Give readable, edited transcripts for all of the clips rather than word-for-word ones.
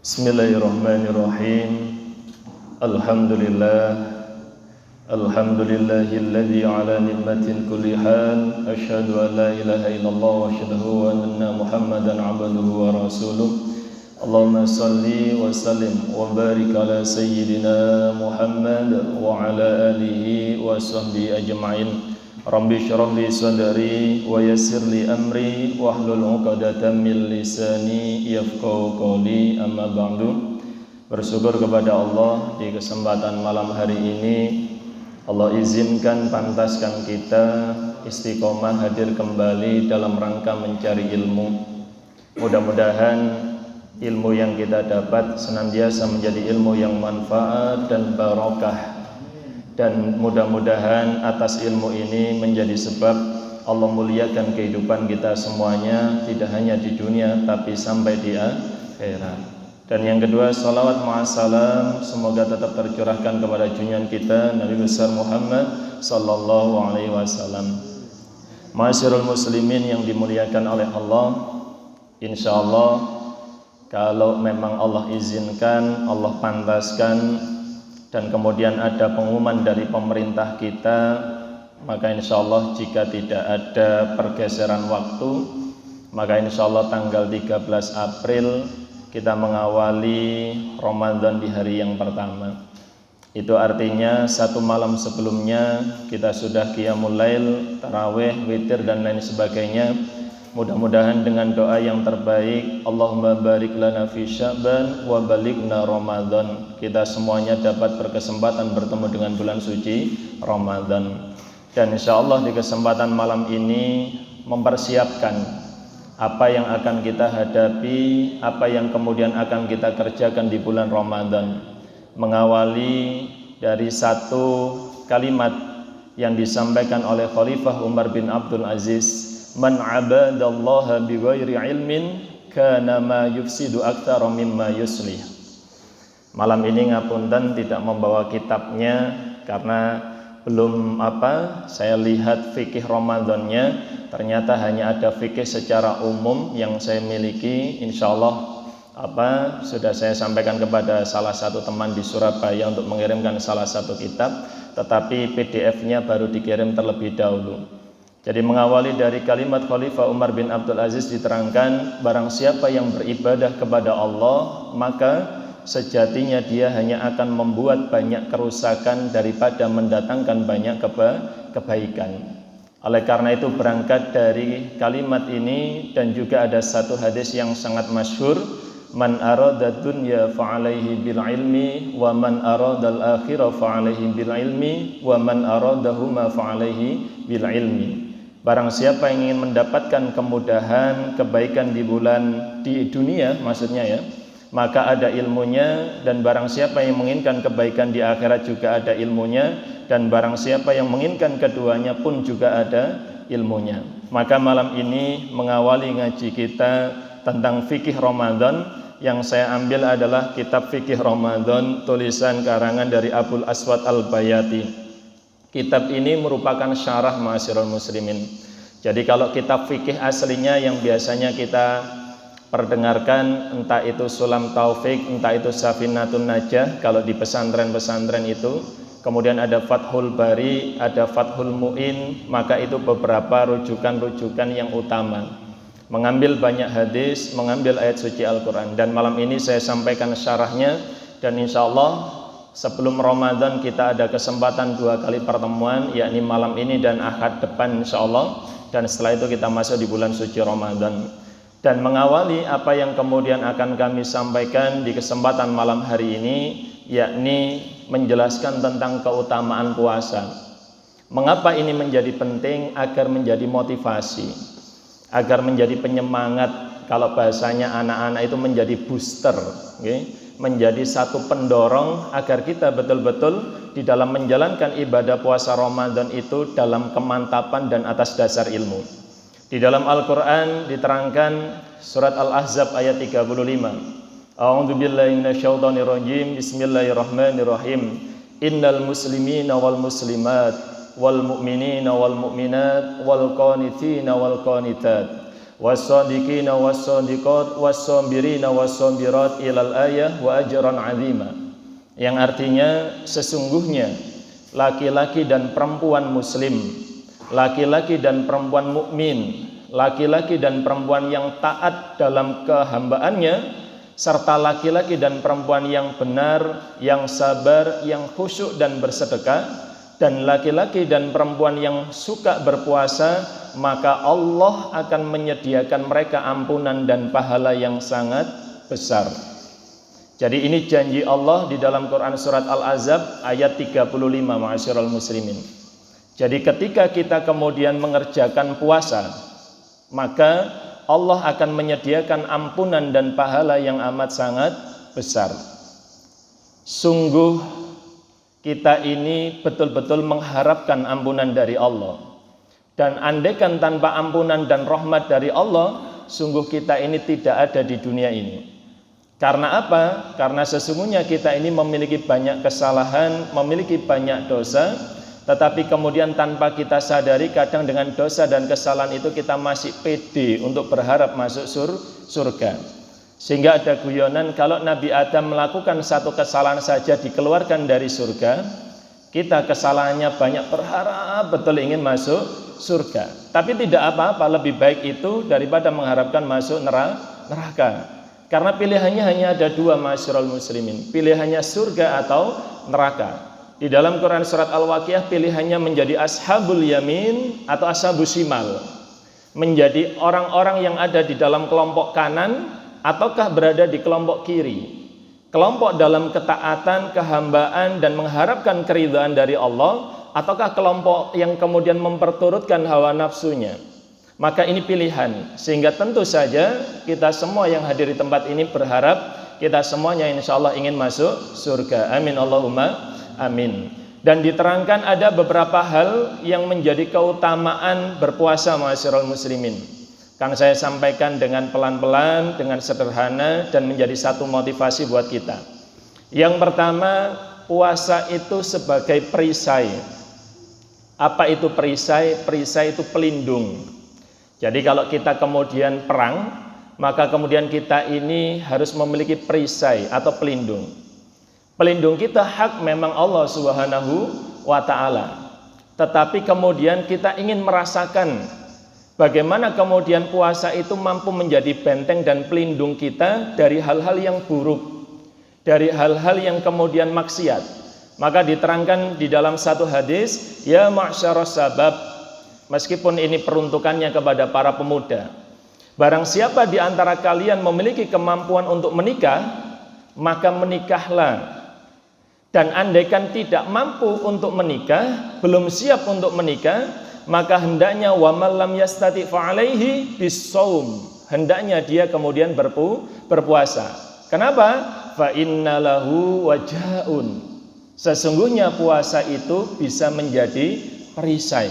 Bismillahirrahmanirrahim. Alhamdulillah. Alhamdulillahilladzi ala ni'matin kulli hal. Asyhadu an la ilaha illallah wa asyhadu anna Muhammadan abduhu wa rasuluh. Allahumma salli wa sallim wa barik ala sayyidina Muhammad wa ala alihi wa sahbihi ajma'in. Rabbi shrah li sadri wa yassir li amri wahlul 'uqdatam min lisani yafqahu qawli, amma ba'du. Bersyukur kepada Allah di kesempatan malam hari ini Allah izinkan, pantaskan kita istiqomah hadir kembali dalam rangka mencari ilmu. Mudah-mudahan ilmu yang kita dapat senantiasa menjadi ilmu yang manfaat dan barokah. Dan mudah-mudahan atas ilmu ini menjadi sebab Allah muliakan kehidupan kita semuanya, tidak hanya di dunia tapi sampai di akhirat. Dan yang kedua, salawat ma'assalam semoga tetap tercurahkan kepada junjungan kita Nabi besar Muhammad sallallahu alaihi wasallam. Ma'asyiral muslimin yang dimuliakan oleh Allah, insyaallah kalau memang Allah izinkan, Allah pantaskan, dan kemudian ada pengumuman dari pemerintah kita, maka insya Allah jika tidak ada pergeseran waktu, maka insya Allah tanggal 13 April kita mengawali Ramadan di hari yang pertama. Itu artinya satu malam sebelumnya kita sudah qiyamul lail, tarawih, witir dan lain sebagainya. Mudah-mudahan dengan doa yang terbaik, Allahumma barik lana fi Sya'ban wa balighna Ramadan, kita semuanya dapat berkesempatan bertemu dengan bulan suci Ramadan. Dan insyaallah di kesempatan malam ini mempersiapkan apa yang akan kita hadapi, apa yang kemudian akan kita kerjakan di bulan Ramadan. Mengawali dari satu kalimat yang disampaikan oleh Khalifah Umar bin Abdul Aziz, man abadallaha bighairi ilmin kana ma yufsidu aktsara mimma yuslih. Malam ini ngapunten tidak membawa kitabnya karena belum saya lihat fikih Ramadannya, ternyata hanya ada fikih secara umum yang saya miliki. Insyaallah sudah saya sampaikan kepada salah satu teman di Surabaya untuk mengirimkan salah satu kitab, tetapi PDF-nya baru dikirim terlebih dahulu. Jadi mengawali dari kalimat Khalifah Umar bin Abdul Aziz diterangkan, barang siapa yang beribadah kepada Allah, maka sejatinya dia hanya akan membuat banyak kerusakan daripada mendatangkan banyak kebaikan. Oleh karena itu berangkat dari kalimat ini, dan juga ada satu hadis yang sangat masyhur, man arada dunya fa'alaihi bil ilmi wa man arada al akhirah fa'alaihi bil ilmi wa man aradahuma fa'alaihi bil ilmi. Barang siapa yang ingin mendapatkan kemudahan, kebaikan di dunia maksudnya ya, maka ada ilmunya, dan barang siapa yang menginginkan kebaikan di akhirat juga ada ilmunya, dan barang siapa yang menginginkan keduanya pun juga ada ilmunya. Maka malam ini mengawali ngaji kita tentang fikih Ramadan, yang saya ambil adalah kitab fikih Ramadan tulisan karangan dari Abul Aswad Al-Bayati. Kitab ini merupakan syarah ma'asyiral muslimin. Jadi kalau kitab fikih aslinya yang biasanya kita perdengarkan, entah itu Sulam Taufik, entah itu Safinatun Najah kalau di pesantren-pesantren itu, kemudian ada Fathul Bari, ada Fathul Mu'in, maka itu beberapa rujukan-rujukan yang utama. Mengambil banyak hadis, mengambil ayat suci Al-Quran. Dan malam ini saya sampaikan syarahnya, dan insya Allah sebelum Ramadan kita ada kesempatan 2 kali pertemuan, yakni malam ini dan Ahad depan insyaallah, dan setelah itu kita masuk di bulan suci Ramadan. Dan mengawali apa yang kemudian akan kami sampaikan di kesempatan malam hari ini, yakni menjelaskan tentang keutamaan puasa. Mengapa ini menjadi penting? Agar menjadi motivasi, agar menjadi penyemangat. Kalau bahasanya anak-anak itu menjadi booster, menjadi satu pendorong agar kita betul-betul di dalam menjalankan ibadah puasa Ramadan itu dalam kemantapan dan atas dasar ilmu. Di dalam Al-Quran diterangkan surat Al-Ahzab ayat 35. A'udzubillahi minasyaitonirrajim. Bismillahirrahmanirrahim. Innal muslimina wal muslimat wal mu'minina wal mu'minat wal qanitina wal qanitat was-shadiqina was-shadiqat was-sabirina was-sabirat ilal ayah wa ajran 'azima. Yang artinya sesungguhnya laki-laki dan perempuan muslim, laki-laki dan perempuan mukmin, laki-laki dan perempuan yang taat dalam kehambaannya, serta laki-laki dan perempuan yang benar, yang sabar, yang khusyuk dan bersedekah, dan laki-laki dan perempuan yang suka berpuasa, maka Allah akan menyediakan mereka ampunan dan pahala yang sangat besar. Jadi ini janji Allah di dalam Quran surat Al-Ahzab ayat 35, ma'asyiral muslimin. Jadi ketika kita kemudian mengerjakan puasa, maka Allah akan menyediakan ampunan dan pahala yang amat sangat besar. Sungguh kita ini betul-betul mengharapkan ampunan dari Allah. Dan andaikan tanpa ampunan dan rahmat dari Allah, sungguh kita ini tidak ada di dunia ini. Karena apa? Karena sesungguhnya kita ini memiliki banyak kesalahan, memiliki banyak dosa, tetapi kemudian tanpa kita sadari kadang dengan dosa dan kesalahan itu kita masih pede untuk berharap masuk surga. Sehingga ada guyonan kalau Nabi Adam melakukan satu kesalahan saja dikeluarkan dari surga, kita kesalahannya banyak berharap betul ingin masuk surga. Tapi tidak apa-apa, lebih baik itu daripada mengharapkan masuk neraka. Karena pilihannya hanya ada dua, ma'asyiral muslimin. Pilihannya surga atau neraka. Di dalam Quran surat Al-Waqiah pilihannya menjadi ashabul yamin atau ashabus shimal. Menjadi orang-orang yang ada di dalam kelompok kanan ataukah berada di kelompok kiri. Kelompok dalam ketaatan, kehambaan dan mengharapkan keridhaan dari Allah, ataukah kelompok yang kemudian memperturutkan hawa nafsunya. Maka ini pilihan, sehingga tentu saja kita semua yang hadir di tempat ini berharap kita semuanya insya Allah ingin masuk surga. Amin Allahumma amin. Dan diterangkan ada beberapa hal yang menjadi keutamaan berpuasa, ma'asyiral muslimin. Kan saya sampaikan dengan pelan-pelan, dengan sederhana dan menjadi satu motivasi buat kita. Yang pertama, puasa itu sebagai perisai. Apa itu perisai? Perisai itu pelindung. Jadi kalau kita kemudian perang, maka kemudian kita ini harus memiliki perisai atau pelindung. Pelindung kita hak memang Allah Subhanahu wa ta'ala. Tetapi kemudian kita ingin merasakan bagaimana kemudian puasa itu mampu menjadi benteng dan pelindung kita dari hal-hal yang buruk, dari hal-hal yang kemudian maksiat. Maka diterangkan di dalam satu hadis, ya ma'syaras sabab, meskipun ini peruntukannya kepada para pemuda, barang siapa di antara kalian memiliki kemampuan untuk menikah, maka menikahlah. Dan andaikan tidak mampu untuk menikah, belum siap untuk menikah, maka hendaknya wa man lam yastati fa alaihi bissaum. Hendaknya dia kemudian berpuasa. Kenapa? Fa innalahu wajaun. Sesungguhnya puasa itu bisa menjadi perisai.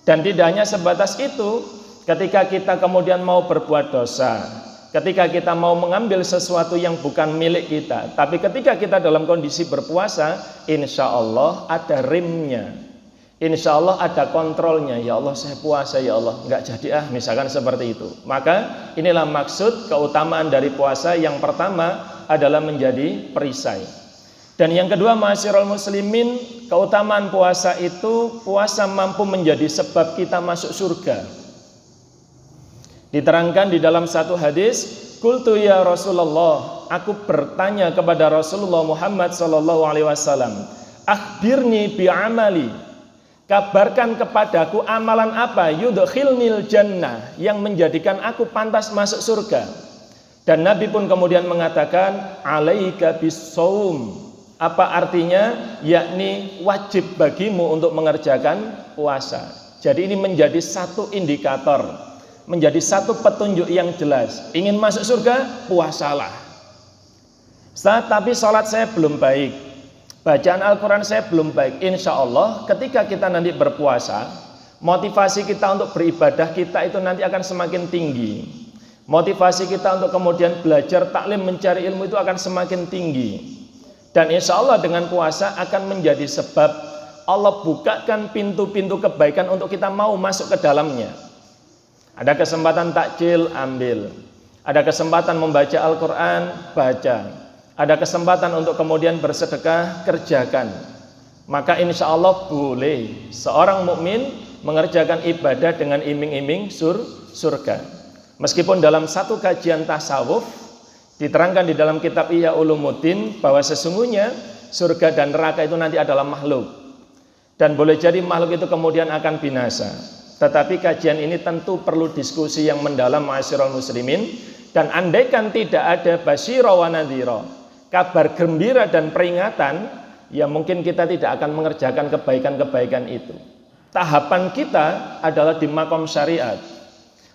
Dan tidak hanya sebatas itu, ketika kita kemudian mau berbuat dosa, ketika kita mau mengambil sesuatu yang bukan milik kita, tapi ketika kita dalam kondisi berpuasa, insya Allah ada rimnya, insya Allah ada kontrolnya. Ya Allah saya puasa, ya Allah nggak jadi misalkan seperti itu. Maka inilah maksud keutamaan dari puasa. Yang pertama adalah menjadi perisai. Dan yang kedua, ma'asyiral muslimin, keutamaan puasa itu, puasa mampu menjadi sebab kita masuk surga. Diterangkan di dalam satu hadis, qultu ya Rasulullah, aku bertanya kepada Rasulullah Muhammad sallallahu alaihi wasallam, akhbirni bi'amali, kabarkan kepadaku amalan apa yudkhilnil jannah, yang menjadikan aku pantas masuk surga. Dan Nabi pun kemudian mengatakan, alaika bissaum. Apa artinya? Yakni wajib bagimu untuk mengerjakan puasa. Jadi ini menjadi satu indikator, menjadi satu petunjuk yang jelas. Ingin masuk surga, puasalah. Tapi sholat saya belum baik, bacaan Al-Quran saya belum baik. Insya Allah ketika kita nanti berpuasa, motivasi kita untuk beribadah kita itu nanti akan semakin tinggi. Motivasi kita untuk kemudian belajar taklim, mencari ilmu itu akan semakin tinggi. Dan insya Allah dengan puasa akan menjadi sebab Allah bukakan pintu-pintu kebaikan untuk kita mau masuk ke dalamnya. Ada kesempatan takjil, ambil. Ada kesempatan membaca Al-Quran, baca. Ada kesempatan untuk kemudian bersedekah, kerjakan. Maka insya Allah boleh seorang mukmin mengerjakan ibadah dengan iming-iming surga. Meskipun dalam satu kajian tasawuf diterangkan di dalam kitab Ihya Ulumuddin bahwa sesungguhnya surga dan neraka itu nanti adalah makhluk, dan boleh jadi makhluk itu kemudian akan binasa. Tetapi kajian ini tentu perlu diskusi yang mendalam ma'asyiral muslimin. Dan andaikan tidak ada basyira wa nadhira, kabar gembira dan peringatan, ya mungkin kita tidak akan mengerjakan kebaikan-kebaikan itu. Tahapan kita adalah di makom syariat.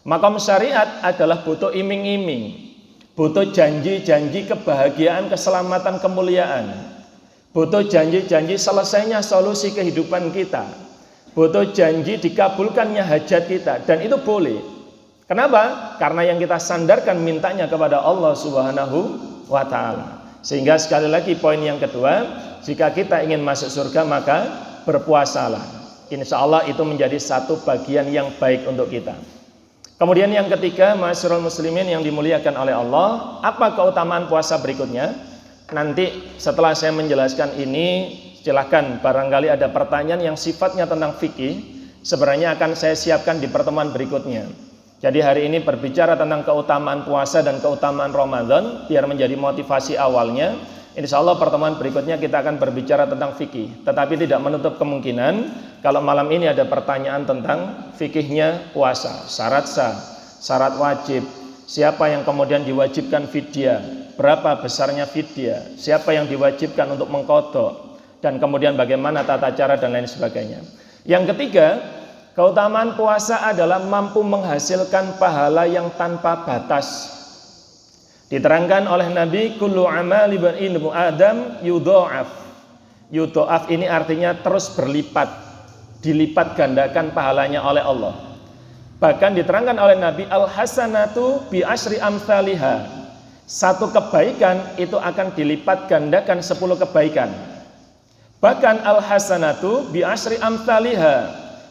Makom syariat adalah butuh iming-iming, butuh janji-janji kebahagiaan, keselamatan, kemuliaan, butuh janji-janji selesainya solusi kehidupan kita, butuh janji dikabulkannya hajat kita. Dan itu boleh. Kenapa? Karena yang kita sandarkan mintanya kepada Allah Subhanahu wa ta'ala. Sehingga sekali lagi poin yang kedua, jika kita ingin masuk surga maka berpuasalah. Insya Allah itu menjadi satu bagian yang baik untuk kita. Kemudian yang ketiga, ma'asyiral muslimin yang dimuliakan oleh Allah, apa keutamaan puasa berikutnya? Nanti setelah saya menjelaskan ini, silahkan barangkali ada pertanyaan yang sifatnya tentang fikih, sebenarnya akan saya siapkan di pertemuan berikutnya. Jadi hari ini berbicara tentang keutamaan puasa dan keutamaan Ramadan, biar menjadi motivasi awalnya. Insya Allah pertemuan berikutnya kita akan berbicara tentang fikih. Tetapi tidak menutup kemungkinan kalau malam ini ada pertanyaan tentang fikihnya puasa, syarat sah, syarat wajib, siapa yang kemudian diwajibkan fidyah, berapa besarnya fidyah, siapa yang diwajibkan untuk mengqadha, dan kemudian bagaimana tata cara dan lain sebagainya. Yang ketiga, keutamaan puasa adalah mampu menghasilkan pahala yang tanpa batas. Diterangkan oleh Nabi, kullu amali bani Adam yudha'af. Yudha'af ini artinya terus berlipat, dilipat gandakan pahalanya oleh Allah. Bahkan diterangkan oleh Nabi, al-hasanatu bi asyri amthaliha. Satu kebaikan itu akan dilipat gandakan 10 kebaikan. Bahkan al-hasanatu bi asyri amthaliha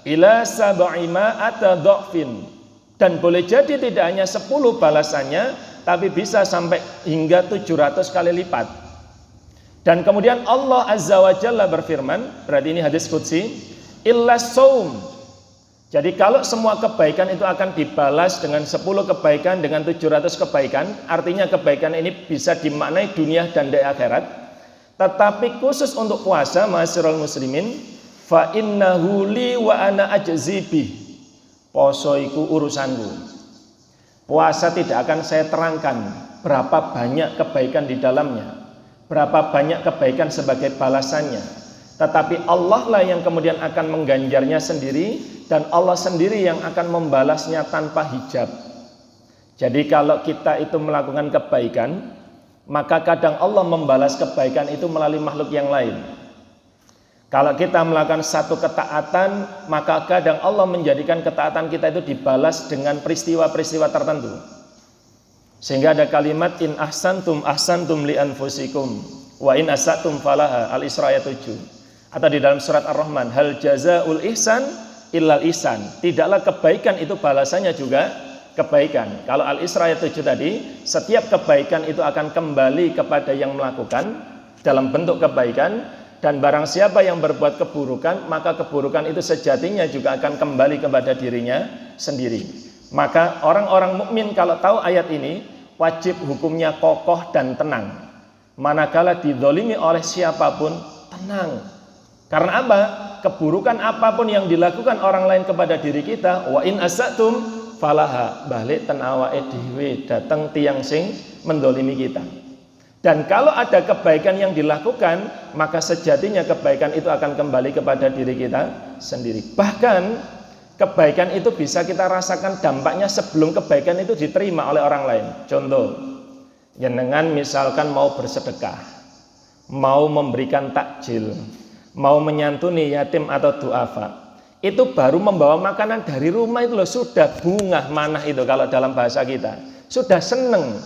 ila sab'ima atadhafin. Dan boleh jadi tidak hanya 10 balasannya, tapi bisa sampai hingga 700 kali lipat. Dan kemudian Allah Azza wa Jalla berfirman, berarti ini hadis qudsi, illa saum. Jadi kalau semua kebaikan itu akan dibalas dengan 10 kebaikan, dengan 700 kebaikan, artinya kebaikan ini bisa dimaknai dunia dan di akhirat. Tetapi khusus untuk puasa, ma'asyiral muslimin, fa innahu li wa ana ajzi bih. Poso iku urusanku. Puasa tidak akan saya terangkan berapa banyak kebaikan di dalamnya, berapa banyak kebaikan sebagai balasannya. Tetapi Allah lah yang kemudian akan mengganjarnya sendiri, dan Allah sendiri yang akan membalasnya tanpa hijab. Jadi kalau kita itu melakukan kebaikan, maka kadang Allah membalas kebaikan itu melalui makhluk yang lain. Kalau kita melakukan satu ketaatan, maka kadang Allah menjadikan ketaatan kita itu dibalas dengan peristiwa-peristiwa tertentu. Sehingga ada kalimat in ahsantum ahsantum li anfusikum wa in asatum falaha, Al-Isra ayat 7. Atau di dalam surat Ar-Rahman, hal jazaul ihsan illal ihsan. Tidaklah kebaikan itu balasannya juga kebaikan. Kalau Al-Isra ayat 7 tadi, setiap kebaikan itu akan kembali kepada yang melakukan dalam bentuk kebaikan. Dan barang siapa yang berbuat keburukan, maka keburukan itu sejatinya juga akan kembali kepada dirinya sendiri. Maka orang-orang mukmin kalau tahu ayat ini, wajib hukumnya kokoh dan tenang. Manakala dizalimi oleh siapapun, tenang. Karena apa? Keburukan apapun yang dilakukan orang lain kepada diri kita, wa in asatum falaha, balik ten awake dhewe, dateng tiyang sing mendolimi kita. Dan kalau ada kebaikan yang dilakukan, maka sejatinya kebaikan itu akan kembali kepada diri kita sendiri. Bahkan kebaikan itu bisa kita rasakan dampaknya sebelum kebaikan itu diterima oleh orang lain. Contoh, jenengan misalkan mau bersedekah, mau memberikan takjil, mau menyantuni yatim atau duafa, itu baru membawa makanan dari rumah itu loh, sudah bungah manah itu kalau dalam bahasa kita, sudah seneng.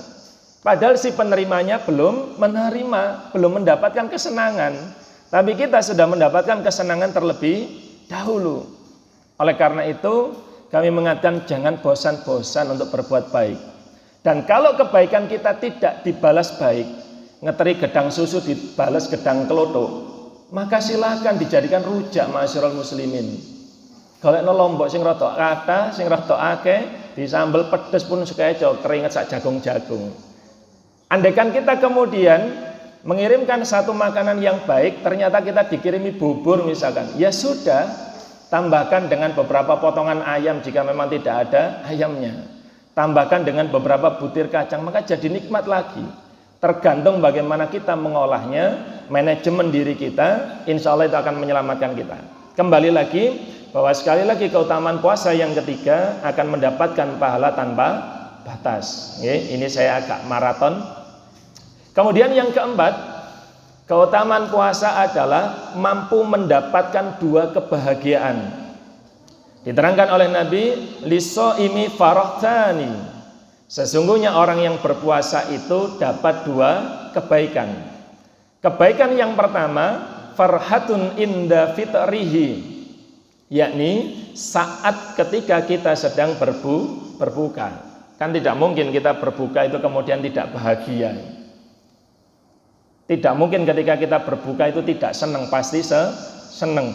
Padahal si penerimanya belum menerima, belum mendapatkan kesenangan. Tapi kita sudah mendapatkan kesenangan terlebih dahulu. Oleh karena itu, kami mengatakan jangan bosan-bosan untuk berbuat baik. Dan kalau kebaikan kita tidak dibalas baik, ngeteri gedang susu dibalas gedang kelotok, maka silakan dijadikan rujak ma'asyiral muslimin. Golekno lombok sing rada kathah, sing rada akeh, disambel pedes pun sukeco, keringet sak jagung-jagung. Andaikan kita kemudian mengirimkan satu makanan yang baik, ternyata kita dikirimi bubur misalkan, ya sudah, tambahkan dengan beberapa potongan ayam jika memang tidak ada ayamnya, tambahkan dengan beberapa butir kacang, maka jadi nikmat lagi. Tergantung bagaimana kita mengolahnya, manajemen diri kita, insya Allah itu akan menyelamatkan kita. Kembali lagi, bahwa sekali lagi keutamaan puasa yang ketiga akan mendapatkan pahala tanpa batas. Ini saya agak maraton. Kemudian yang keempat, keutamaan puasa adalah mampu mendapatkan dua kebahagiaan. Diterangkan oleh Nabi, lisoimi farahtani. Sesungguhnya orang yang berpuasa itu dapat dua kebaikan. Kebaikan yang pertama, farhatun inda fitrihi, yakni saat ketika kita sedang berbuka. Kan tidak mungkin kita berbuka itu kemudian tidak bahagia. Tidak mungkin ketika kita berbuka itu tidak senang, pasti senang.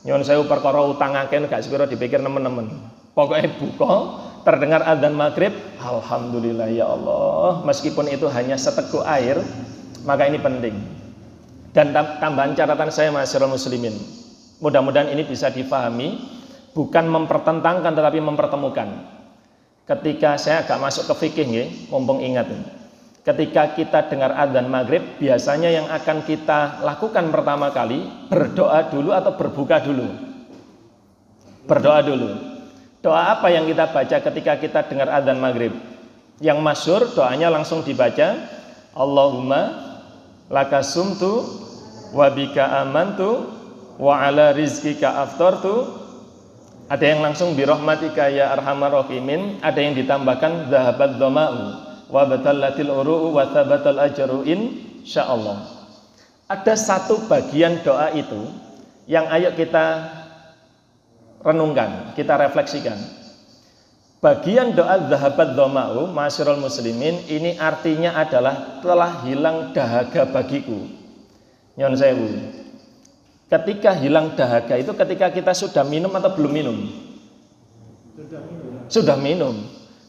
Nyuwun sewu perkara utangaken gak sepiro dipikir nemen-nemen. Pokoknya buka, terdengar adzan maghrib, alhamdulillah ya Allah. Meskipun itu hanya seteguk air, maka ini penting. Dan tambahan catatan saya ma'asyiral muslimin, mudah-mudahan ini bisa difahami, bukan mempertentangkan tetapi mempertemukan. Ketika saya agak masuk ke fikih nggih, mumpung ingat. Ketika kita dengar adzan maghrib, biasanya yang akan kita lakukan pertama kali berdoa dulu atau berbuka dulu? Berdoa dulu. Doa apa yang kita baca ketika kita dengar adzan maghrib? Yang masyhur doanya langsung dibaca, Allahumma lakasumtu wa bika amantu wa ala rizkika aftartu. Ada yang langsung birahmatika ya arhamar rahimin, ada yang ditambahkan zahabat dhama'u wa batallatil uru'u wa thabatal ajru insyaallah. Ada satu bagian doa itu yang ayo kita renungkan, kita refleksikan. Bagian doa zahabat dhama'u, ma'asyiral muslimin, ini artinya adalah telah hilang dahaga bagiku. Nyon sewu. Ketika hilang dahaga itu ketika kita sudah minum atau belum minum? Sudah minum.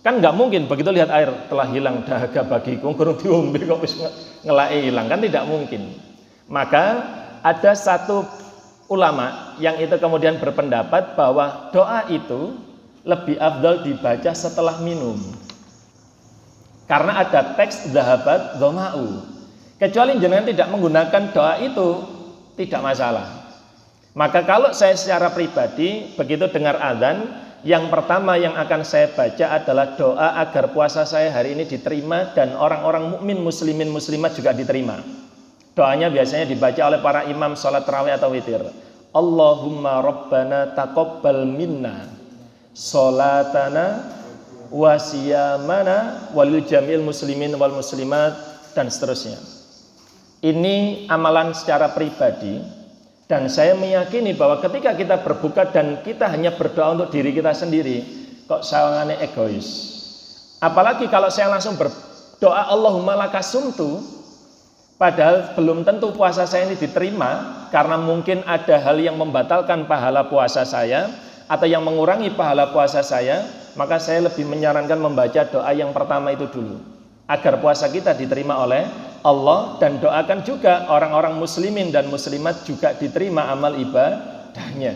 Kan nggak mungkin begitu lihat air telah hilang dahaga bagiku, kurang diombe kok wis ngelake hilang, kan tidak mungkin. Maka ada satu ulama yang itu kemudian berpendapat bahwa doa itu lebih afdal dibaca setelah minum. Karena ada teks zahabat dhama'u. Kecuali jenengan tidak menggunakan doa itu, tidak masalah. Maka kalau saya secara pribadi begitu dengar adzan, yang pertama yang akan saya baca adalah doa agar puasa saya hari ini diterima dan orang-orang mukmin muslimin muslimat juga diterima. Doanya biasanya dibaca oleh para imam salat tarawih atau witir. Allahumma rabbana taqabbal minna salatana wa siyamana walil jamil muslimin wal muslimat, dan seterusnya. Ini amalan secara pribadi, dan saya meyakini bahwa ketika kita berbuka dan kita hanya berdoa untuk diri kita sendiri, kok sawangane egois. Apalagi kalau saya langsung berdoa Allahumma lakasumtu, padahal belum tentu puasa saya ini diterima, karena mungkin ada hal yang membatalkan pahala puasa saya atau yang mengurangi pahala puasa saya, maka saya lebih menyarankan membaca doa yang pertama itu dulu, agar puasa kita diterima oleh Allah, dan doakan juga orang-orang muslimin dan muslimat juga diterima amal ibadahnya.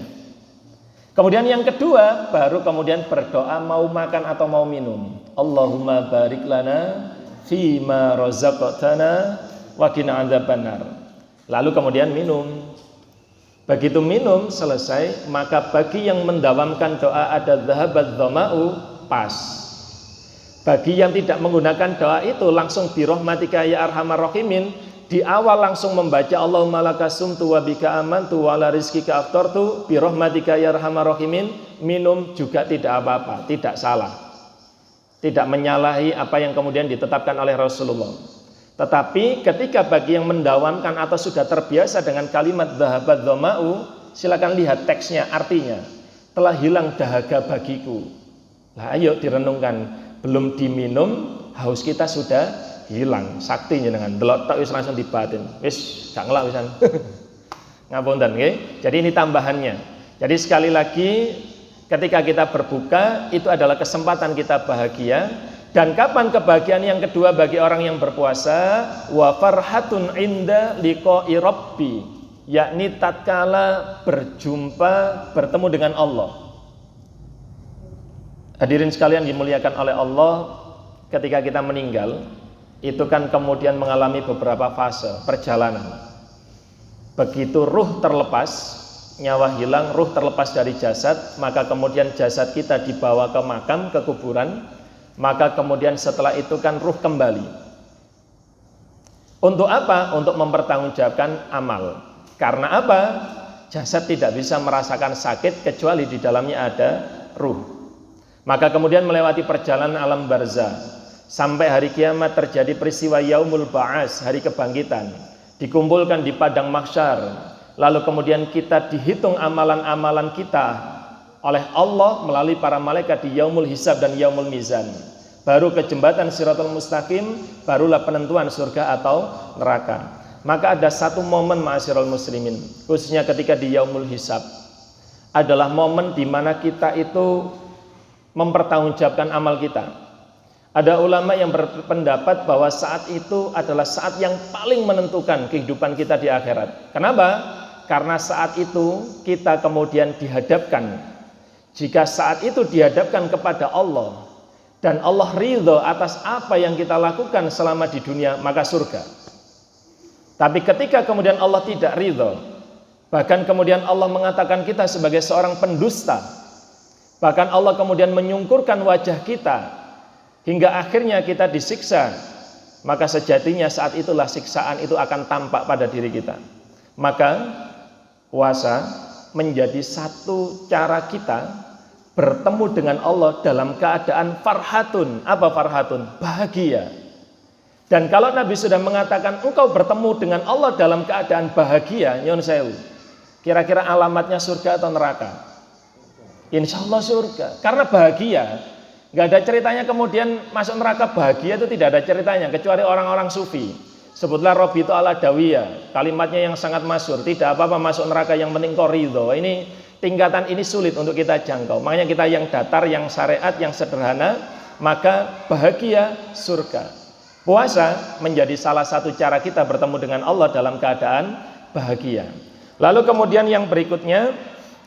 Kemudian yang kedua, baru kemudian berdoa mau makan atau mau minum. Allahumma barik lana fima razaqtana wa qina adzabannar. Lalu kemudian minum. Begitu minum selesai, maka bagi yang mendawamkan doa ada zahabat dhama'u, pas. Bagi yang tidak menggunakan doa itu langsung birahmatika ya arhamar rahimin, di awal langsung membaca Allahumma lakasumtu wa bika amantu wa ala rizkika aftartu birahmatika ya arhamar rahimin, minum juga tidak apa-apa, tidak salah. Tidak menyalahi apa yang kemudian ditetapkan oleh Rasulullah. Tetapi ketika bagi yang mendawamkan atau sudah terbiasa dengan kalimat zahabat dhama'u, silakan lihat teksnya, artinya. telah hilang dahaga bagiku. Lah ayo direnungkan, belum diminum haus kita sudah hilang. Sakti jenengan delok tok wis langsung dibatin. Wis gak ngelak wisan. Ngapunten nggih. Jadi ini tambahannya. Jadi sekali lagi ketika kita berbuka itu adalah kesempatan kita bahagia. Dan kapan kebahagiaan yang kedua bagi orang yang berpuasa? Wa farhatun inda liqa'i rabbi, yakni tatkala bertemu dengan Allah. Hadirin sekalian dimuliakan oleh Allah, ketika kita meninggal itu kan kemudian mengalami beberapa fase perjalanan. Begitu ruh terlepas, nyawa hilang, ruh terlepas dari jasad, maka kemudian jasad kita dibawa ke makam, ke kuburan. Maka kemudian setelah itu kan ruh kembali. Untuk apa? Untuk mempertanggungjawabkan amal. Karena apa? Jasad tidak bisa merasakan sakit kecuali di dalamnya ada ruh. Maka kemudian melewati perjalanan alam barzah sampai hari kiamat terjadi peristiwa yaumul ba'ats, hari kebangkitan. Dikumpulkan di padang mahsyar. Lalu kemudian kita dihitung amalan-amalan kita oleh Allah melalui para malaikat di yaumul hisab dan yaumul mizan. Baru ke jembatan Shiratal Mustaqim, barulah penentuan surga atau neraka. Maka ada satu momen ma'asyiral muslimin, khususnya ketika di yaumul hisab, adalah momen di mana kita itu mempertanggungjawabkan amal kita. Ada ulama yang berpendapat bahwa saat itu adalah saat yang paling menentukan kehidupan kita di akhirat. Kenapa? Karena saat itu kita kemudian dihadapkan. Jika saat itu dihadapkan kepada Allah dan Allah ridho atas apa yang kita lakukan selama di dunia, maka surga. Tapi ketika kemudian Allah tidak ridho, bahkan kemudian Allah mengatakan kita sebagai seorang pendusta, bahkan Allah kemudian menyungkurkan wajah kita hingga akhirnya kita disiksa, maka sejatinya saat itulah siksaan itu akan tampak pada diri kita. Maka puasa menjadi satu cara kita bertemu dengan Allah dalam keadaan farhatun. Apa farhatun? Bahagia. Dan kalau Nabi sudah mengatakan engkau bertemu dengan Allah dalam keadaan bahagia, nyon sewu, kira-kira alamatnya surga atau neraka? Insya Allah surga. Karena bahagia. Gak ada ceritanya kemudian masuk neraka bahagia, itu tidak ada ceritanya kecuali orang-orang sufi. Sebutlah Rabi'ah al-Adawiyah, kalimatnya yang sangat masyhur, tidak apa-apa masuk neraka yang penting kau ridho. Ini tingkatan ini sulit untuk kita jangkau. Makanya kita yang datar, yang syariat, yang sederhana, maka bahagia surga. Puasa menjadi salah satu cara kita bertemu dengan Allah dalam keadaan bahagia. Lalu kemudian yang berikutnya,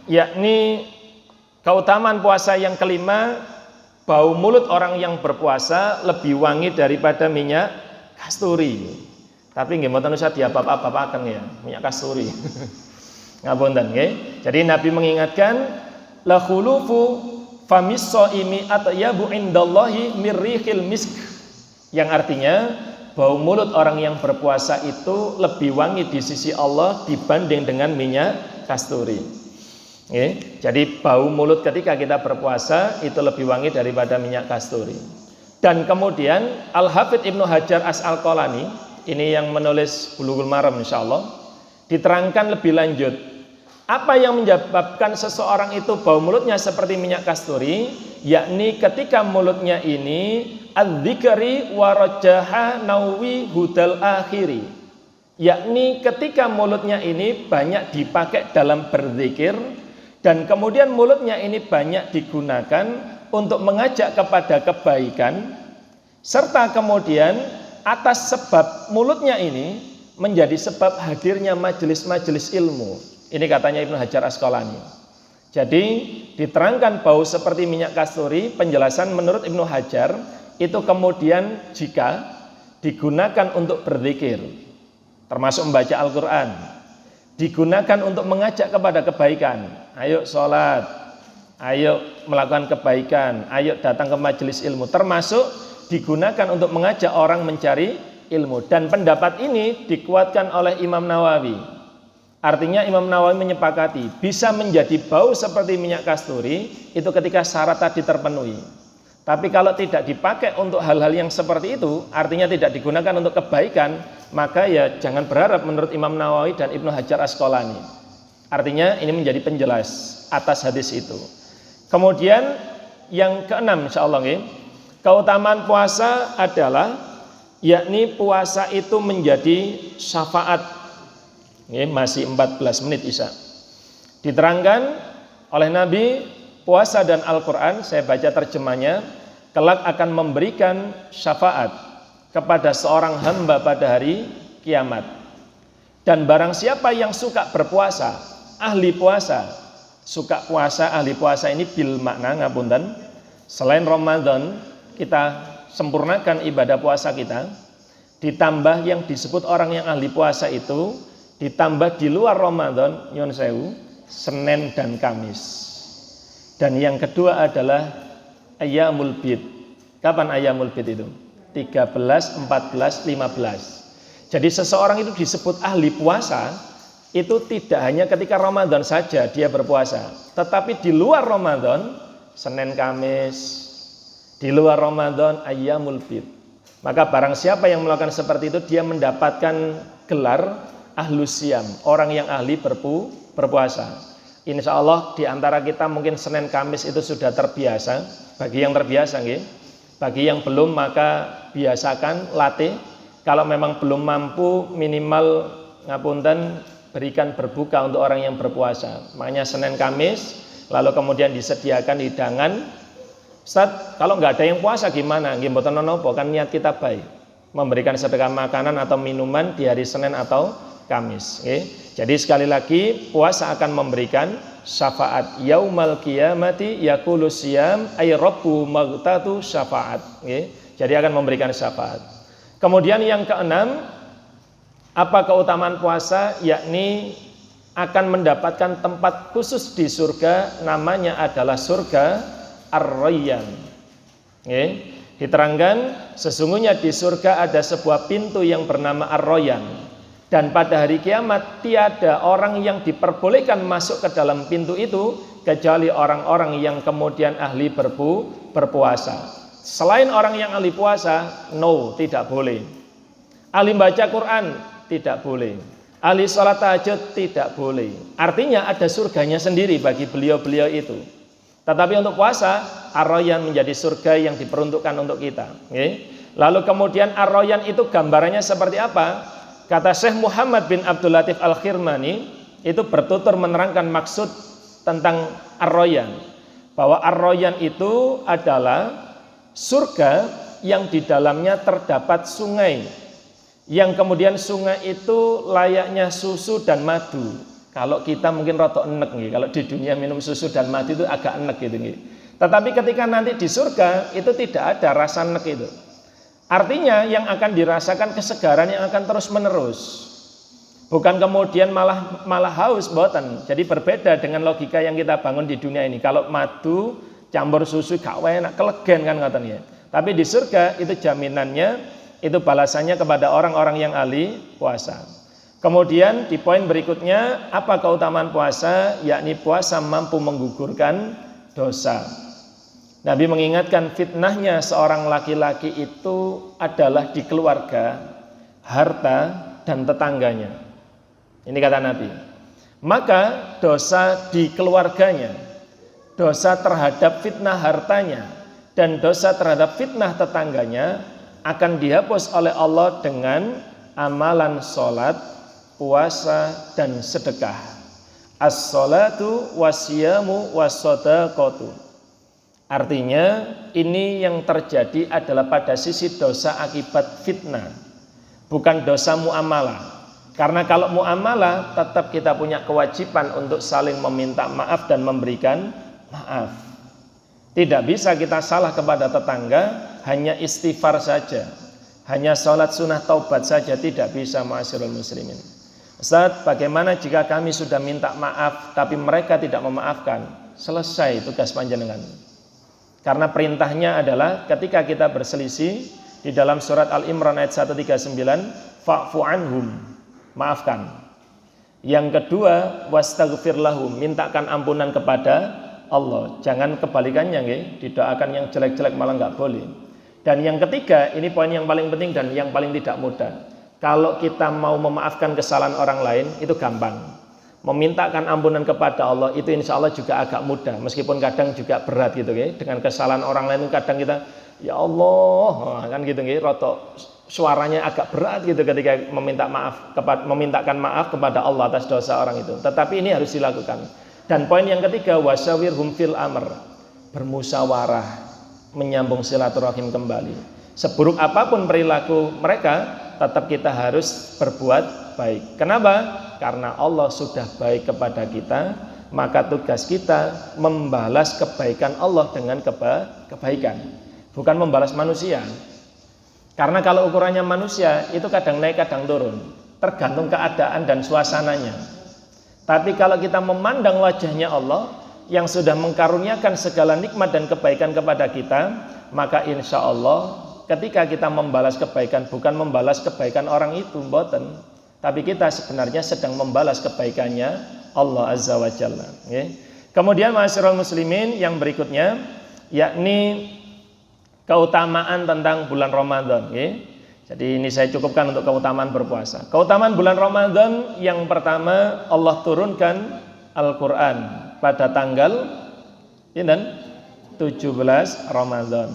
yakni keutamaan puasa yang kelima, bau mulut orang yang berpuasa lebih wangi daripada minyak kasturi. Tapi nggih mboten usah diapa-apakan ya, minyak kasturi. Ngapunten nggih. Jadi Nabi mengingatkan la khulufu famis shaimi atyabu indallahi mirrihil misk. Yang artinya bau mulut orang yang berpuasa itu lebih wangi di sisi Allah dibanding dengan minyak kasturi. Nggih. Jadi bau mulut ketika kita berpuasa itu lebih wangi daripada minyak kasturi. Dan kemudian Al-Hafidz Ibnu Hajar Asqalani, ini yang menulis Bulughul Maram insyaallah, diterangkan lebih lanjut. Apa yang menyebabkan seseorang itu bau mulutnya seperti minyak kasturi? Yakni ketika mulutnya ini adzikri wa rajaha nawi hudal akhiri. Yakni ketika mulutnya ini banyak dipakai dalam berzikir dan kemudian mulutnya ini banyak digunakan untuk mengajak kepada kebaikan, serta kemudian atas sebab mulutnya ini menjadi sebab hadirnya majelis-majelis ilmu. Ini katanya Ibnu Hajar Asqalani. Jadi diterangkan bau seperti minyak kasturi, penjelasan menurut Ibnu Hajar itu kemudian jika digunakan untuk berzikir, termasuk membaca Al-Quran, digunakan untuk mengajak kepada kebaikan, ayo sholat, ayo melakukan kebaikan, ayo datang ke majelis ilmu, termasuk digunakan untuk mengajak orang mencari ilmu. Dan pendapat ini dikuatkan oleh Imam Nawawi. Artinya Imam Nawawi menyepakati bisa menjadi bau seperti minyak kasturi itu ketika syarat tadi terpenuhi. Tapi kalau tidak dipakai untuk hal-hal yang seperti itu, artinya tidak digunakan untuk kebaikan, maka ya jangan berharap menurut Imam Nawawi dan Ibnu Hajar Asqalani. Artinya ini menjadi penjelas atas hadis itu. Kemudian yang keenam insyaallah nggih, keutamaan puasa adalah yakni puasa itu menjadi syafaat. Nggih, masih 14 menit Isya. Diterangkan oleh Nabi, puasa dan Al-Qur'an, saya baca terjemahnya, kelak akan memberikan syafaat kepada seorang hamba pada hari kiamat. Dan barang siapa yang suka berpuasa, ahli puasa, suka puasa, ahli puasa ini bil makna ngapunten, selain Ramadan kita sempurnakan ibadah puasa kita, ditambah yang disebut orang yang ahli puasa itu, ditambah di luar Ramadan, nyuwun sewu, Senin dan Kamis. Dan yang kedua adalah Ayyamul Bid. Kapan Ayyamul Bid itu? 13, 14, 15. Jadi seseorang itu disebut ahli puasa itu tidak hanya ketika Ramadan saja dia berpuasa, tetapi di luar Ramadan, Senin Kamis, di luar Ramadan Ayyamul Bid. Maka barang siapa yang melakukan seperti itu, dia mendapatkan gelar Ahlus Siyam, orang yang ahli berpuasa. Insya Allah di antara kita mungkin Senin Kamis itu sudah terbiasa. Bagi yang terbiasa nggih. Bagi yang belum maka biasakan, latih. Kalau memang belum mampu, minimal ngapunten berikan berbuka untuk orang yang berpuasa. Makanya Senin Kamis, lalu kemudian disediakan hidangan. Ustaz, kalau nggak ada yang puasa gimana? Nggih mboten napa, kan niat kita baik. Memberikan sedekah makanan atau minuman di hari Senin atau Kamis. Jadi sekali lagi, puasa akan memberikan syafaat. Yaumal qiyamati yaqulu siyam ay rabbu maghtatu syafaat. Jadi akan memberikan syafaat. Kemudian yang keenam, apa keutamaan puasa? Yakni akan mendapatkan tempat khusus di surga, namanya adalah surga Ar-Rayyan. Diterangkan sesungguhnya di surga ada sebuah pintu yang bernama Ar-Rayyan. Dan pada hari kiamat tiada orang yang diperbolehkan masuk ke dalam pintu itu kecuali orang-orang yang kemudian ahli berpuasa. Selain orang yang ahli puasa, no, tidak boleh. Ahli baca Quran, tidak boleh. Ahli sholat tahajud, tidak boleh. Artinya ada surganya sendiri bagi beliau-beliau itu. Tetapi untuk puasa, Ar-Rayyan menjadi surga yang diperuntukkan untuk kita. Lalu kemudian Ar-Rayyan itu gambarannya seperti apa? Kata Syekh Muhammad bin Abdul Latif Al-Khirmani, itu bertutur menerangkan maksud tentang Ar-Rayyan. Bahwa Ar-Rayyan itu adalah surga yang di dalamnya terdapat sungai. Yang kemudian sungai itu layaknya susu dan madu. Kalau kita mungkin rotok enek nih, kalau di dunia minum susu dan madu itu agak enek gitu nih. Tetapi ketika nanti di surga itu tidak ada rasa enek itu. Artinya yang akan dirasakan kesegaran yang akan terus menerus. Bukan kemudian malah haus, boten. Jadi berbeda dengan logika yang kita bangun di dunia ini. Kalau madu campur susu gak enak, kelegen kan ngoten ya. Tapi di surga itu jaminannya, itu balasannya kepada orang-orang yang ahli puasa. Kemudian di poin berikutnya, apa keutamaan puasa? Yakni puasa mampu menggugurkan dosa. Nabi mengingatkan fitnahnya seorang laki-laki itu adalah di keluarga, harta, dan tetangganya. Ini kata Nabi. Maka dosa di keluarganya, dosa terhadap fitnah hartanya, dan dosa terhadap fitnah tetangganya akan dihapus oleh Allah dengan amalan sholat, puasa, dan sedekah. As-sholatu wasyamu was-shadaqatu. Artinya ini yang terjadi adalah pada sisi dosa akibat fitnah, bukan dosa muamalah. Karena kalau muamalah tetap kita punya kewajiban untuk saling meminta maaf dan memberikan maaf. Tidak bisa kita salah kepada tetangga hanya istighfar saja, hanya sholat sunnah taubat saja, tidak bisa ma'asyiral muslimin. Ustaz, bagaimana jika kami sudah minta maaf tapi mereka tidak memaafkan? Selesai tugas panjenengan. Karena perintahnya adalah ketika kita berselisih di dalam surat Al-Imran ayat 139, fa'fu anhum, maafkan. Yang kedua, wastaghfir lahum, mintakan ampunan kepada Allah. Jangan kebalikannya nggih, didoakan yang jelek-jelek malah nggak boleh. Dan yang ketiga, ini poin yang paling penting dan yang paling tidak mudah. Kalau kita mau memaafkan kesalahan orang lain itu gampang. memintakan ampunan kepada Allah itu insya Allah juga agak mudah, meskipun kadang juga berat gitu ya. Dengan kesalahan orang lain kadang kita ya Allah kan gitu ya, rotok suaranya agak berat gitu ketika memintakan maaf kepada Allah atas dosa orang itu. Tetapi ini harus dilakukan. Dan poin yang ketiga, wasyawirhum fil amr, bermusyawarah, menyambung silaturahim kembali. Seburuk apapun perilaku mereka, tetap kita harus berbuat baik. Kenapa? Karena Allah sudah baik kepada kita, maka tugas kita membalas kebaikan Allah dengan kebaikan, bukan membalas manusia. Karena kalau ukurannya manusia itu kadang naik kadang turun, tergantung keadaan dan suasananya. Tapi kalau kita memandang wajahnya Allah yang sudah mengkaruniakan segala nikmat dan kebaikan kepada kita, maka insya Allah ketika kita membalas kebaikan, bukan membalas kebaikan orang itu, mboten, tapi kita sebenarnya sedang membalas kebaikannya Allah Azza wa Jalla. Kemudian ma'asyiral muslimin yang berikutnya, yakni keutamaan tentang bulan Ramadan. Jadi ini saya cukupkan untuk keutamaan berpuasa. Keutamaan bulan Ramadan yang pertama, Allah turunkan Al-Quran pada tanggal 17 Ramadan.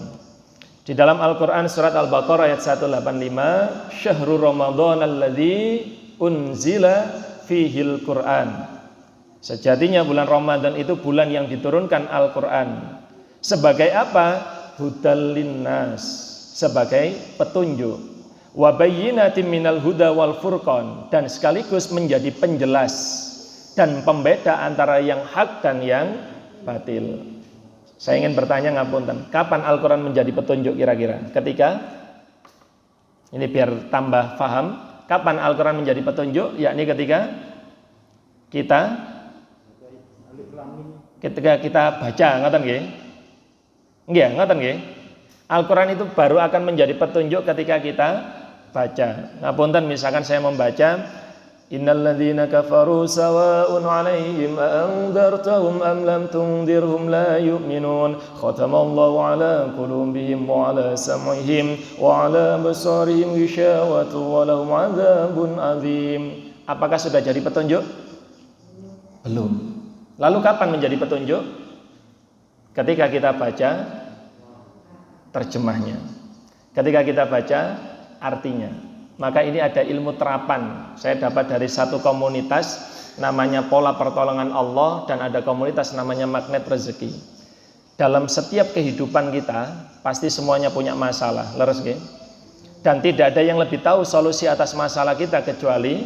Di dalam Al-Quran surat Al-Baqarah ayat 185, Syahrul Ramadan alladzi unzila fihil Quran. Sejatinya bulan Ramadan itu bulan yang diturunkan Al-Quran. Sebagai apa? Hudal linnas, sebagai petunjuk. Wa bayyinatin minal huda wal furqan, dan sekaligus menjadi penjelas dan pembeda antara yang hak dan yang batil. Saya ingin bertanya ngapunten, kapan Al-Quran menjadi petunjuk kira-kira? Ketika, ini biar tambah paham, kapan Al-Quran menjadi petunjuk? Yakni ketika kita baca, ngoten nggih? Nggih, ngoten nggih. Al-Quran itu baru akan menjadi petunjuk ketika kita baca. Ngapunten, misalkan saya membaca Innal ladzina kafaru sawa'un 'alaihim a'andzartahum am lam tundzirhum la yu'minun. Khatamallahu 'ala qulubihim wa 'ala sam'ihim wa 'ala absarihim ghishawatun wa lahum 'adzabun 'adzim. Apakah sudah jadi petunjuk? Belum. Lalu kapan menjadi petunjuk? Ketika kita baca terjemahnya. Ketika kita baca artinya. Maka ini ada ilmu terapan. Saya dapat dari satu komunitas namanya Pola Pertolongan Allah, dan ada komunitas namanya Magnet Rezeki. Dalam setiap kehidupan kita pasti semuanya punya masalah, leres nggih? Dan tidak ada yang lebih tahu solusi atas masalah kita kecuali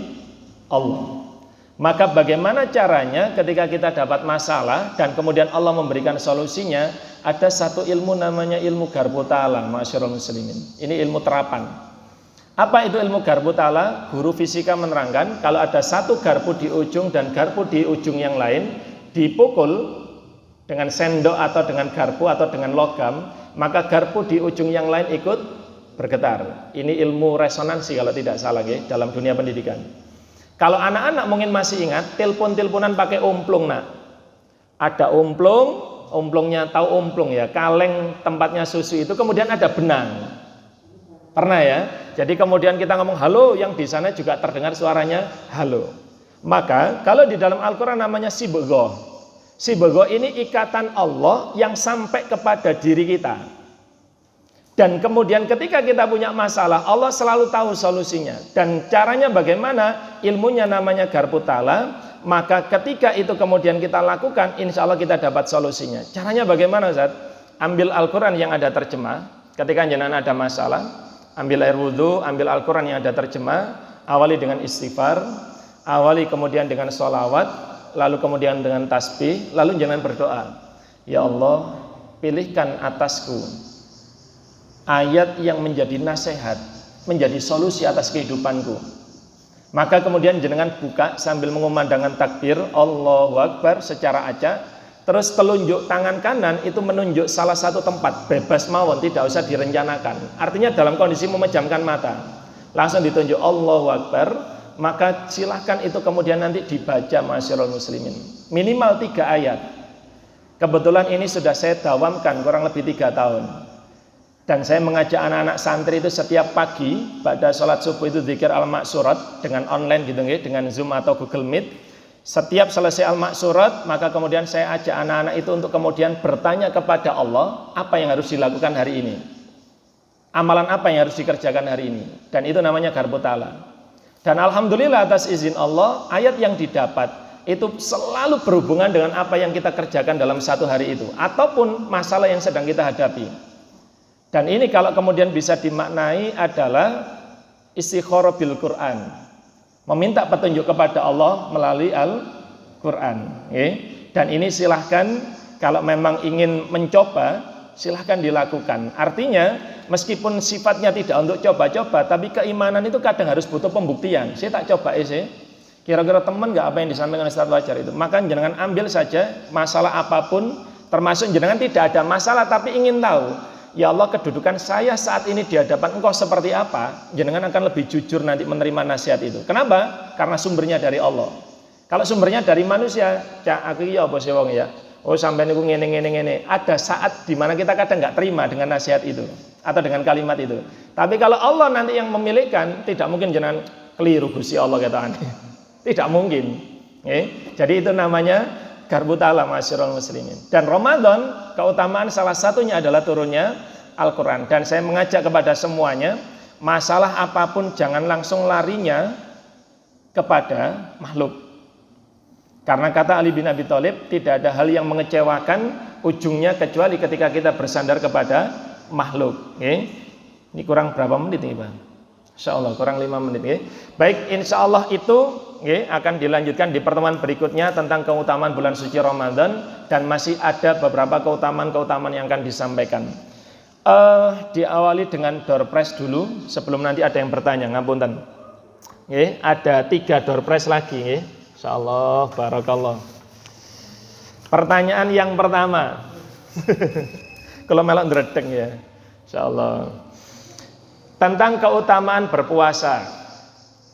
Allah. Maka bagaimana caranya ketika kita dapat masalah dan kemudian Allah memberikan solusinya? Ada satu ilmu namanya ilmu garbu ta'ala, ma'asyiral muslimin. Ini ilmu terapan. Apa itu ilmu garbu ta'ala? Guru fisika menerangkan, kalau ada satu garpu di ujung dan garpu di ujung yang lain dipukul dengan sendok atau dengan garpu atau dengan logam, maka garpu di ujung yang lain ikut bergetar. Ini ilmu resonansi kalau tidak salah ya, dalam dunia pendidikan. Kalau anak-anak mungkin masih ingat, telepon-teleponan pakai umplung nak. Ada umplungnya tahu umplung ya, kaleng tempatnya susu itu, kemudian ada benang. Pernah ya? Jadi kemudian kita ngomong halo, yang di sana juga terdengar suaranya halo. Maka kalau di dalam Al-Quran namanya sibghoh. Sibghoh ini ikatan Allah yang sampai kepada diri kita. Dan kemudian ketika kita punya masalah, Allah selalu tahu solusinya. Dan caranya bagaimana? Ilmunya namanya garbu ta'ala. Maka ketika itu kemudian kita lakukan, insya Allah kita dapat solusinya. Caranya bagaimana Ustaz? Ambil Al-Quran yang ada terjemah. Ketika jenengan ada masalah, ambil air wudhu, ambil Al-Quran yang ada terjemah, awali dengan istighfar, awali kemudian dengan sholawat, lalu kemudian dengan tasbih, lalu jangan berdoa. Ya Allah, pilihkan atasku ayat yang menjadi nasihat, menjadi solusi atas kehidupanku. Maka kemudian jenengan buka sambil mengumandangkan takbir, Allahu Akbar secara acak. Terus telunjuk tangan kanan itu menunjuk salah satu tempat, bebas mawon, tidak usah direncanakan. Artinya dalam kondisi memejamkan mata, langsung ditunjuk Allahu Akbar. Maka silahkan itu kemudian nanti dibaca ma'asyiral muslimin, minimal 3 ayat. Kebetulan ini sudah saya dawamkan kurang lebih 3 tahun. Dan saya mengajak anak-anak santri itu setiap pagi pada sholat subuh itu zikir al-maksurat dengan online gitu, dengan Zoom atau Google Meet. Setiap selesai al-maksurat, maka kemudian saya ajak anak-anak itu untuk kemudian bertanya kepada Allah, apa yang harus dilakukan hari ini? Amalan apa yang harus dikerjakan hari ini? Dan itu namanya garbu ta'ala. Dan alhamdulillah atas izin Allah, ayat yang didapat itu selalu berhubungan dengan apa yang kita kerjakan dalam satu hari itu, ataupun masalah yang sedang kita hadapi. Dan ini kalau kemudian bisa dimaknai adalah istikharah bil Quran, meminta petunjuk kepada Allah melalui Al-Quran. Dan ini silahkan kalau memang ingin mencoba, silahkan dilakukan. Artinya meskipun sifatnya tidak untuk coba-coba, tapi keimanan itu kadang harus butuh pembuktian. Saya tak coba sih, kira-kira teman nggak apa yang disampaikan Ustaz Fajar itu. Maka jenengan ambil saja masalah apapun, termasuk jenengan tidak ada masalah tapi ingin tahu, ya Allah, kedudukan saya saat ini di hadapan Engkau seperti apa? Jenengan akan lebih jujur nanti menerima nasihat itu. Kenapa? Karena sumbernya dari Allah. Kalau sumbernya dari manusia, cak aku ya apa sih wong ya? Oh sampai niku ngene. Ada saat di mana kita kadang nggak terima dengan nasihat itu atau dengan kalimat itu. Tapi kalau Allah nanti yang memilihkan, tidak mungkin jenengan keliru Gusti Allah kata aneh. Tidak mungkin. Jadi itu namanya garbu ta'ala ma'asyiral muslimin. Dan Ramadan keutamaan salah satunya adalah turunnya Al-Quran. Dan saya mengajak kepada semuanya, masalah apapun jangan langsung larinya kepada makhluk. Karena kata Ali bin Abi Thalib, tidak ada hal yang mengecewakan ujungnya kecuali ketika kita bersandar kepada makhluk. Ini kurang berapa menit nih Bang? Insya Allah kurang 5 menit. Baik, insya Allah itu akan dilanjutkan di pertemuan berikutnya tentang keutamaan bulan suci Ramadan, dan masih ada beberapa keutamaan-keutamaan yang akan disampaikan. Diawali dengan door prize dulu sebelum nanti ada yang bertanya. Ngapunten. Ada 3 door prize lagi. Insyaallah, barakallah. Pertanyaan yang pertama. Kalau melok ndredeg ya. Insyaallah. Tentang keutamaan berpuasa.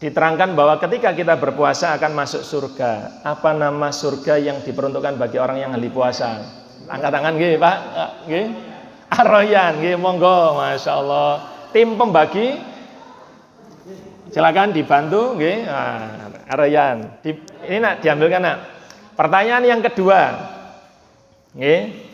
Diterangkan bahwa ketika kita berpuasa akan masuk surga. Apa nama surga yang diperuntukkan bagi orang yang ahli puasa? Angkat tangan nggih, Pak. Nggih. Ar-Rayyan, nggih, monggo, masyaallah. Tim pembagi silakan dibantu, nggih. Ar-Rayyan. Ini nak diambilkan nak. Pertanyaan yang kedua. Nggih.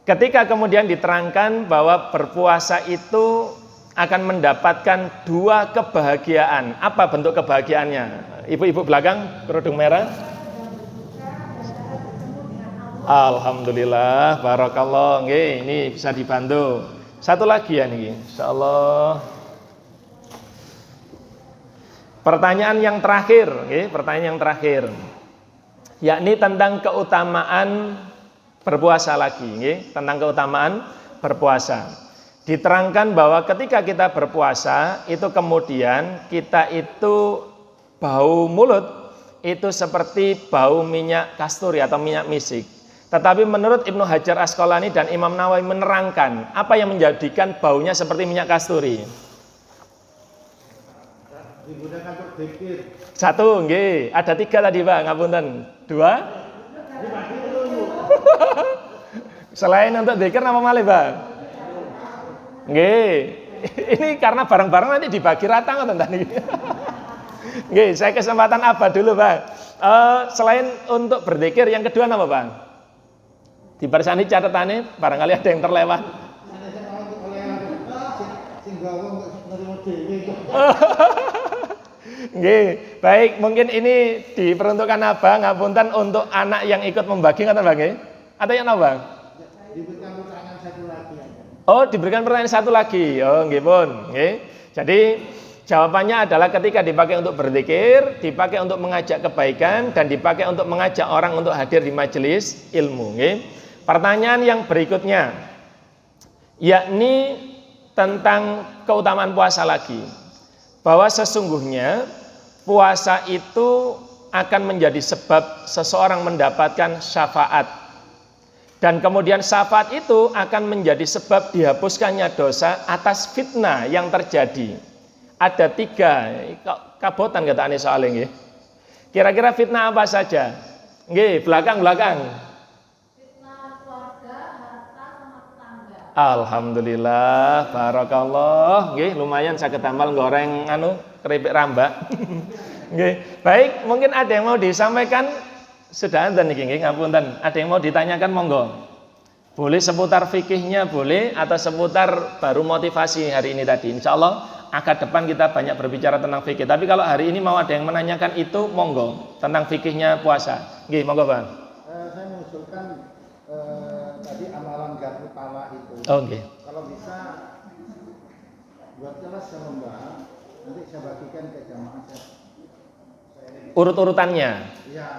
Ketika kemudian diterangkan bahwa berpuasa itu akan mendapatkan 2 kebahagiaan. Apa bentuk kebahagiaannya? Ibu-ibu belakang kerudung merah. Alhamdulillah, barakallah. Nggih, ini bisa dibantu. Satu lagi ya niki, insyaallah. Pertanyaan yang terakhir, pertanyaan yang terakhir, yakni tentang keutamaan berpuasa lagi, tentang keutamaan berpuasa. Diterangkan bahwa ketika kita berpuasa itu kemudian kita itu bau mulut itu seperti bau minyak kasturi atau minyak misik. Tetapi menurut Ibnu Hajar Asqalani dan Imam Nawawi menerangkan apa yang menjadikan baunya seperti minyak kasturi. Digunakan untuk dzikir. 1, nggih. Ada 3 tadi, Pak. Ngapunten. 2. Selain untuk dzikir apa malih, Pak? Nggih. Ini karena barang-barang nanti dibagi rata ngoten tadi. Nggih, saya kesempatan apa dulu, Pak? Selain untuk berzikir, yang kedua apa, Pak? Dibarsani catatannya, barangkali ada yang terlewat. Nggih, baik, mungkin ini diperuntukkan apa? Ngapunten untuk anak yang ikut membagi ngoten, Bang, nggih? Atau yang apa? Diberikan pertanyaan satu lagi. Oh, diberikan pertanyaan satu lagi. Oh, nggih pun, nggih. Jadi jawabannya adalah ketika dipakai untuk berzikir, dipakai untuk mengajak kebaikan, dan dipakai untuk mengajak orang untuk hadir di majelis ilmu, nggih. Pertanyaan yang berikutnya, yakni tentang keutamaan puasa lagi. Bahwa sesungguhnya puasa itu akan menjadi sebab seseorang mendapatkan syafaat. Dan kemudian syafaat itu akan menjadi sebab dihapuskannya dosa atas fitnah yang terjadi. Ada 3 kabotan kata ane soalnya nggih. Kira-kira fitnah apa saja? Nggih, belakang. Fitnah keluarga, harta, sama tetangga. Alhamdulillah, barakallah. Nggih, lumayan saged tambal goreng keripik rambak. Nggih. Baik, mungkin ada yang mau disampaikan? Sudah enten niki nggih, ngapunten. Ada yang mau ditanyakan monggo. Boleh seputar fikihnya boleh atau seputar baru motivasi hari ini tadi. Insyaallah akad depan kita banyak berbicara tentang fikih. Tapi kalau hari ini mau ada yang menanyakan itu monggo tentang fikihnya puasa. Nggih, monggo, Bang. Saya mengusulkan tadi amalan garpu pala itu. Oh, nggih. Kalau bisa buat kelas saya membahas, nanti saya bagikan ke jamaah saya. Urut-urutannya. Iya.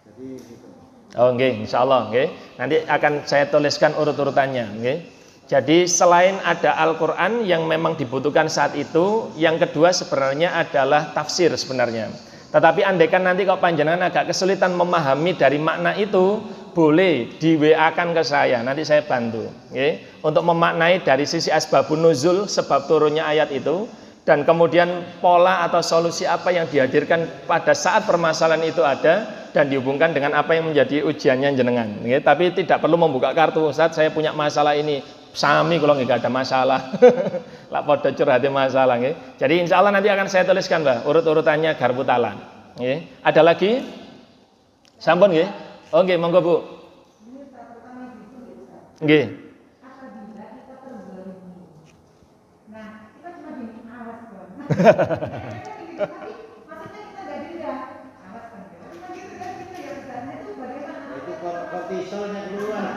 Jadi gitu. Oh, nggih, insyaallah, nggih. Nanti akan saya tuliskan urut-urutannya, nggih. Jadi selain ada Al-Qur'an yang memang dibutuhkan saat itu, yang kedua sebenarnya adalah tafsir sebenarnya. Tetapi andaikan nanti kalau panjenengan agak kesulitan memahami dari makna itu, boleh di WA-kan ke saya, nanti saya bantu, nggih. Untuk memaknai dari sisi asbabun nuzul, sebab turunnya ayat itu, dan kemudian pola atau solusi apa yang dihadirkan pada saat permasalahan itu ada dan dihubungkan dengan apa yang menjadi ujiannya jenengan. Tapi tidak perlu membuka kartu, Ustaz saya punya masalah ini, sami kalau nggak ada masalah, lah podo curhati masalah. Jadi insya Allah nanti akan saya tuliskan Mbak urut-urutannya garpu talan. Ada lagi? Sampun nggih? Oh nggih, monggo Bu. Nggih. Kortisolnya keluar.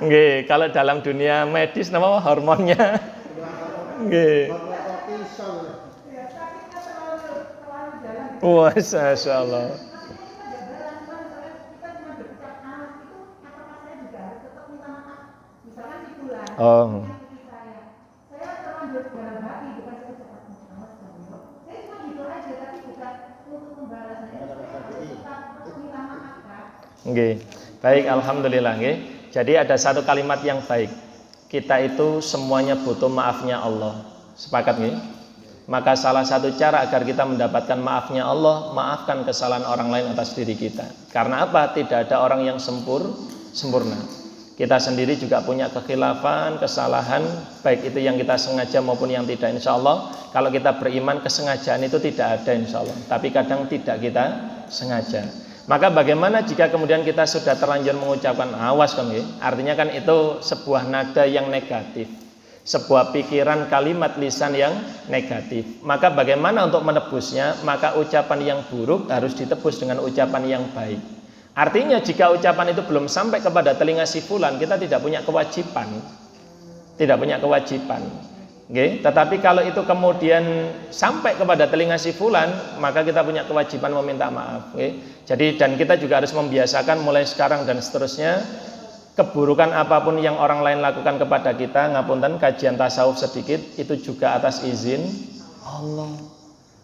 Nggih, kalau dalam dunia medis nama hormonnya. Nggih. Kortisol. Wah, masyaallah. Oh. Nggih. Baik, alhamdulillah nggih. Jadi ada satu kalimat yang baik. Kita itu semuanya butuh maafnya Allah. Sepakat nggih? Maka salah satu cara agar kita mendapatkan maafnya Allah, maafkan kesalahan orang lain atas diri kita. Karena apa? Tidak ada orang yang sempurna. Kita sendiri juga punya kekhilafan, kesalahan, baik itu yang kita sengaja maupun yang tidak. Insya Allah, kalau kita beriman, kesengajaan itu tidak ada insya Allah. Tapi kadang tidak kita sengaja. Maka bagaimana jika kemudian kita sudah terlanjur mengucapkan awas kan ya? Artinya kan itu sebuah nada yang negatif, sebuah pikiran kalimat lisan yang negatif. Maka bagaimana untuk menebusnya? Maka ucapan yang buruk harus ditebus dengan ucapan yang baik. Artinya jika ucapan itu belum sampai kepada telinga si fulan, kita tidak punya kewajiban. Tidak punya kewajiban. Okay? Tetapi kalau itu kemudian sampai kepada telinga si fulan, maka kita punya kewajiban meminta maaf. Okay? Jadi dan kita juga harus membiasakan mulai sekarang dan seterusnya, keburukan apapun yang orang lain lakukan kepada kita, ngapunten kajian tasawuf sedikit, itu juga atas izin Allah.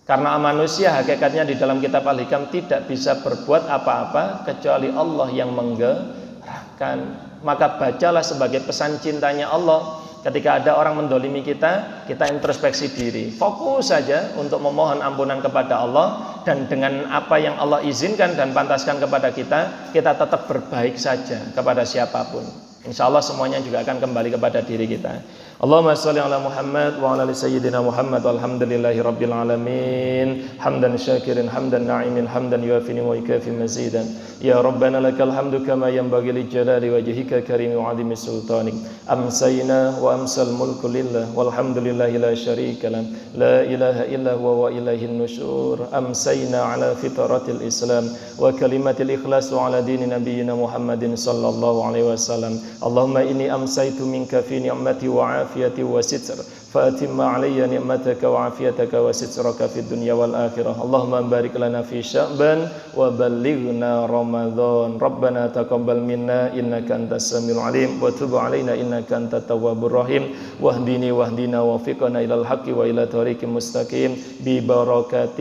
Karena manusia hakikatnya di dalam kitab Al-Hikam tidak bisa berbuat apa-apa kecuali Allah yang menggerakkan. Maka bacalah sebagai pesan cintanya Allah. Ketika ada orang mendolimi kita, kita introspeksi diri. Fokus saja untuk memohon ampunan kepada Allah. Dan dengan apa yang Allah izinkan dan pantaskan kepada kita, kita tetap berbaik saja kepada siapapun. Insya Allah semuanya juga akan kembali kepada diri kita. Allahumma sholli ala Muhammad wa ala ali sayyidina Muhammad walhamdulillahi rabbil alamin hamdan syakirin hamdan na'imin hamdan yuafini wa yukafi mazidan ya rabbana lakal hamdu kama yanbaghi li jalali wajhika karimi wa 'azimi sultanik amsayna wa amsal mulku lillah walhamdulillahi la syarika lah la ilaha illa huwa wa ilaihin nusyur amsayna ala fitratil islam wa kalimatil ikhlas wa ala dini nabiyyina Muhammadin sallallahu alaihi wasallam Allahumma inni amsaytu minka fi ni'mati wa عافيتي وستر فأتم علي نعمتك وعافيتك وسترك في الدنيا والآخرة اللهم بارك لنا في شعبان وبلغنا رمضان ربنا تقبل منا إنك أنت السميع العليم وتب علينا إنك أنت التواب الرحيم واهدنا وفقنا إلى الحق وإلى طريق مستقيم ببركة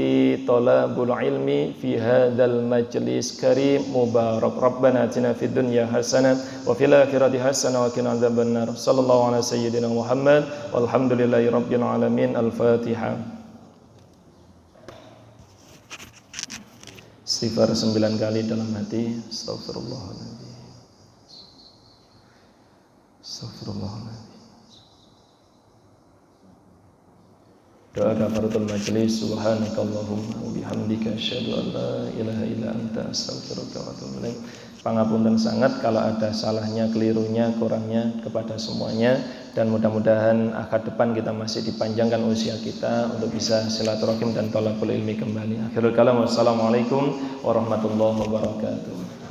طلب العلم في هذا المجلس كريم مبارك ربنا آتنا في الدنيا حسنة وفي الآخرة حسنة وقنا عذاب النار صلى الله على سيدنا Muhammad walhamdulillahi rabbil alamin. Al-Fatihah. Istighfar 9 kali dalam hati. Astagfirullahaladzim. Astagfirullahaladzim. Doa kafaratul majlis. Subhanakallahumma wa bihamdika asyhadu an la ilaha illa anta astaghfiruka wa atubu ilaik. Pangapunten sangat kalau ada salahnya, kelirunya, kurangnya kepada semuanya, dan mudah-mudahan akad depan kita masih dipanjangkan usia kita untuk bisa silaturahim dan thalabul ilmi kembali. Akhirul kalam, wassalamualaikum warahmatullahi wabarakatuh.